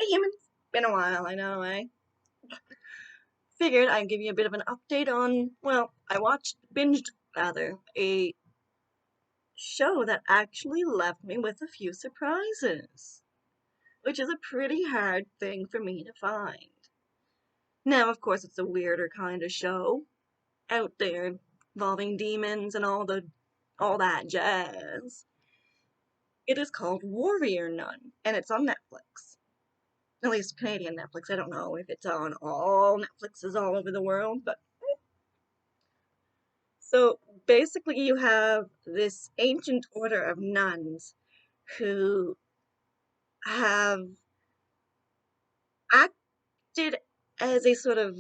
Hey humans, been a while, I know, eh? Figured I'd give you a bit of an update on, well, binged rather, a show that actually left me with a few surprises, which is a pretty hard thing for me to find. Now, of course, it's a weirder kind of show out there involving demons and all that jazz. It is called Warrior Nun, and it's on Netflix. At least Canadian Netflix. I don't know if it's on all Netflixes all over the world, but so basically, you have this ancient order of nuns who have acted as a sort of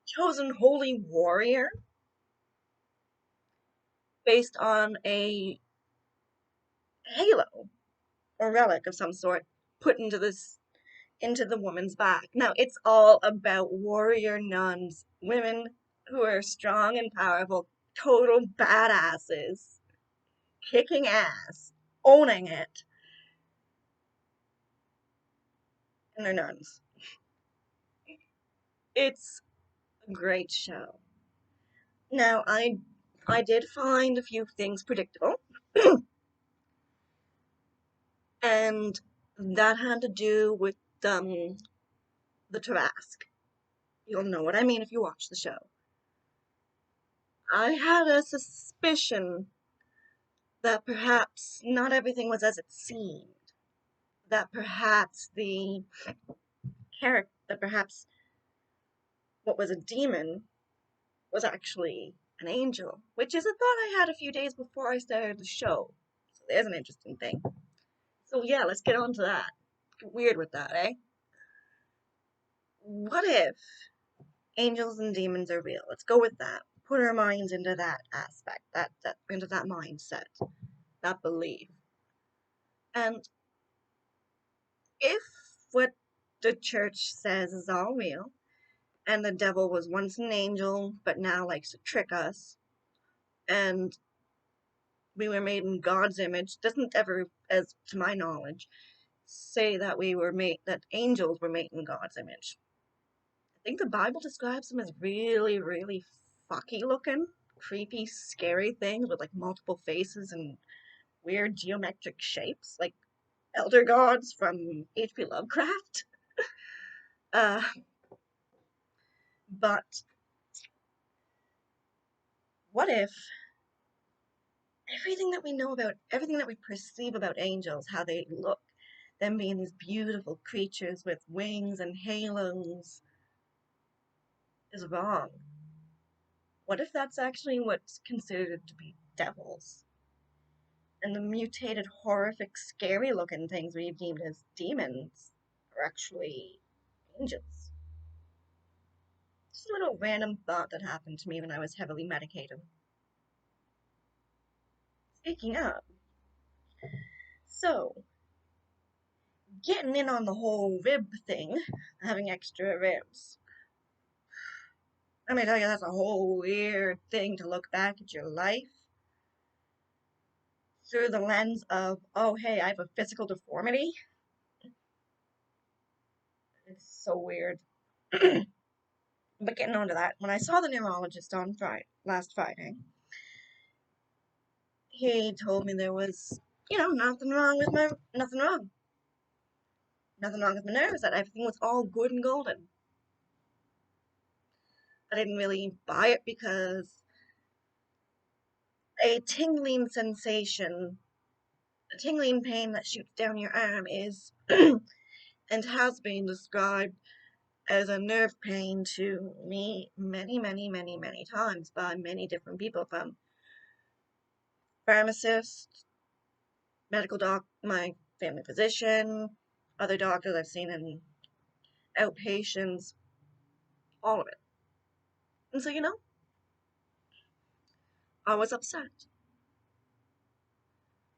chosen holy warrior based on a halo or relic of some sort put into the woman's back. Now, it's all about warrior nuns, women who are strong and powerful, total badasses, kicking ass, owning it, and they're nuns. It's a great show. Now, I did find a few things predictable, and that had to do with the Trask. You'll know what I mean if you watch the show. I had a suspicion that perhaps not everything was as it seemed. That perhaps that perhaps what was a demon was actually an angel, which is a thought I had a few days before I started the show. So there's an interesting thing. So yeah, let's get on to that. Weird with that, eh? What if angels and demons are real? Let's go with that. Put our minds into that aspect, that into that mindset, that belief. And if what the church says is all real, and the devil was once an angel, but now likes to trick us, and we were made in God's image, doesn't ever, as to my knowledge, say that that angels were made in God's image. I think the Bible describes them as really, really fucky looking, creepy, scary things with like multiple faces and weird geometric shapes, like elder gods from H.P. Lovecraft. Uh, but what if everything that we perceive about angels, how they look, them being these beautiful creatures with wings and halos, is wrong? What if that's actually what's considered to be devils? And the mutated, horrific, scary looking things we've deemed as demons are actually angels. Just a little random thought that happened to me when I was heavily medicated. Speaking of, so, getting in on the whole rib thing, having extra ribs. Let me tell you, that's a whole weird thing to look back at your life through the lens of, oh, hey, I have a physical deformity. It's so weird. But getting on to that, when I saw the neurologist on last Friday, he told me there was, nothing wrong with nothing wrong with my nerves, that everything was all good and golden. I didn't really buy it because a tingling sensation, a tingling pain that shoots down your arm is and has been described as a nerve pain to me many, many, many, many times by many different people, from pharmacists, my family physician, other doctors I've seen in outpatients, all of it. And so, I was upset.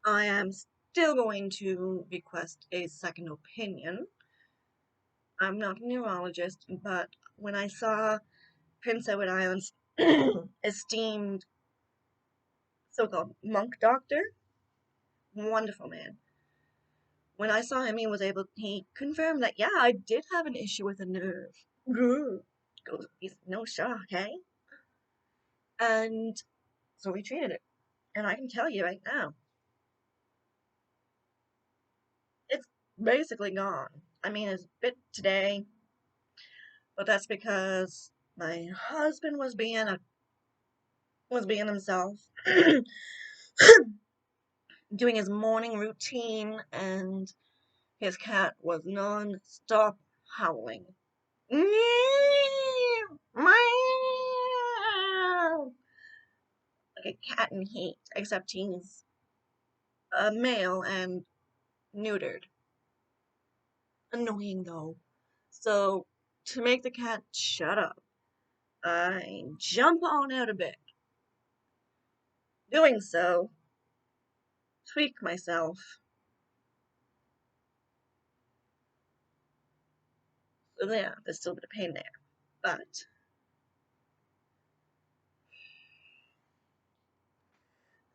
I am still going to request a second opinion. I'm not a neurologist, but when I saw Prince Edward Island's esteemed so-called monk doctor, wonderful man, When I saw him, he confirmed that, yeah, I did have an issue with a nerve. Grr. He's no shock, hey? And so we treated it. And I can tell you right now, it's basically gone. I mean, it's a bit today, but that's because my husband was being himself, doing his morning routine, and his cat was non-stop howling. Like a cat in heat, except he's a male and neutered. Annoying though. So, to make the cat shut up, I jump on out of bed. Doing so, tweak myself. So yeah, there's still a bit of pain there. But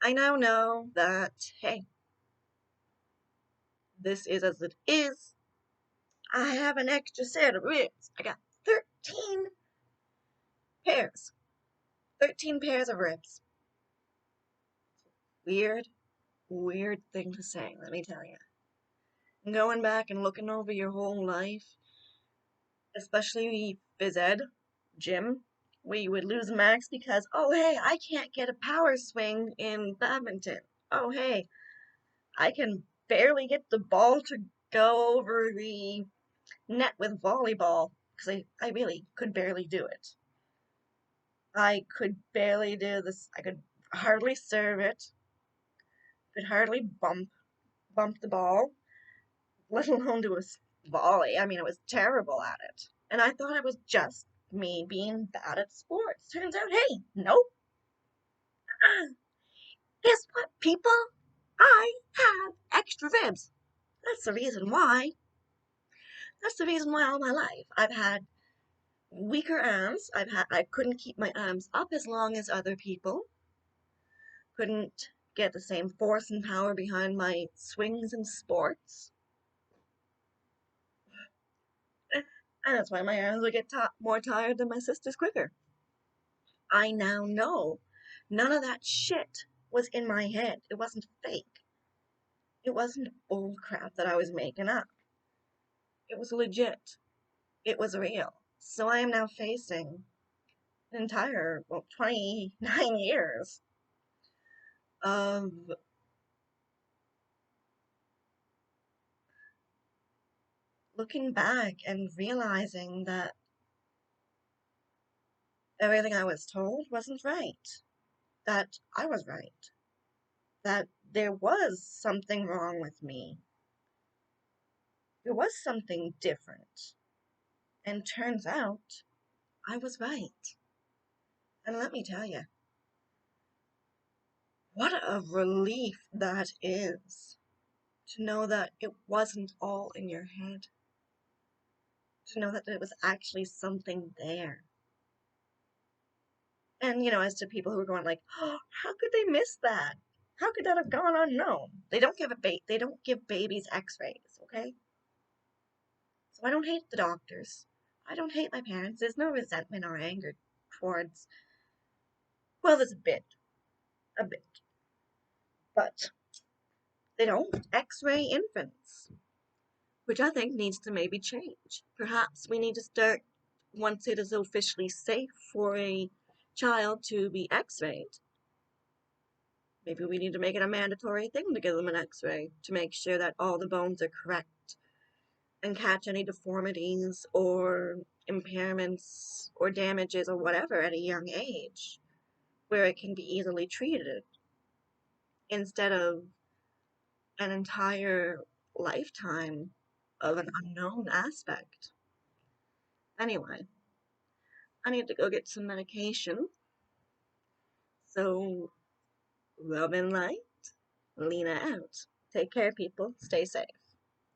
I now know that, hey, this is as it is. I have an extra set of ribs. I got 13 pairs. 13 pairs of ribs. Weird, weird thing to say, let me tell you. Going back and looking over your whole life, especially phys ed, gym, where you would lose marks because, oh hey, I can't get a power swing in badminton. Oh hey, I can barely get the ball to go over the net with volleyball because I really could barely do it. I could barely do this. I could hardly serve it, could hardly bump the ball, let alone do a volley. I mean, I was terrible at it. And I thought it was just me being bad at sports. Turns out, hey, nope. Guess what, people? I have extra ribs. That's the reason why. That's the reason why all my life I've had weaker arms. I couldn't keep my arms up as long as other people. Couldn't get the same force and power behind my swings in sports. And that's why my arms would get more tired than my sister's quicker. I now know none of that shit was in my head. It wasn't fake. It wasn't bull crap that I was making up. It was legit. It was real. So I am now facing an entire, 29 years of looking back and realizing that everything I was told wasn't right. That I was right. That there was something wrong with me. There was something different. And turns out I was right. And let me tell you, what a relief that is to know that it wasn't all in your head. To know that there was actually something there. And, as to people who are going like, oh, how could they miss that? How could that have gone unknown? They don't give babies x-rays, okay? So I don't hate the doctors. I don't hate my parents. There's no resentment or anger towards, well, there's a bit, but they don't x-ray infants, which I think needs to maybe change. Perhaps we need to start, once it is officially safe for a child to be x-rayed, maybe we need to make it a mandatory thing to give them an x-ray to make sure that all the bones are correct and catch any deformities or impairments or damages or whatever at a young age where it can be easily treated instead of an entire lifetime of an unknown aspect. Anyway, I need to go get some medication. So, love and light, Lena out. Take care, people. Stay safe.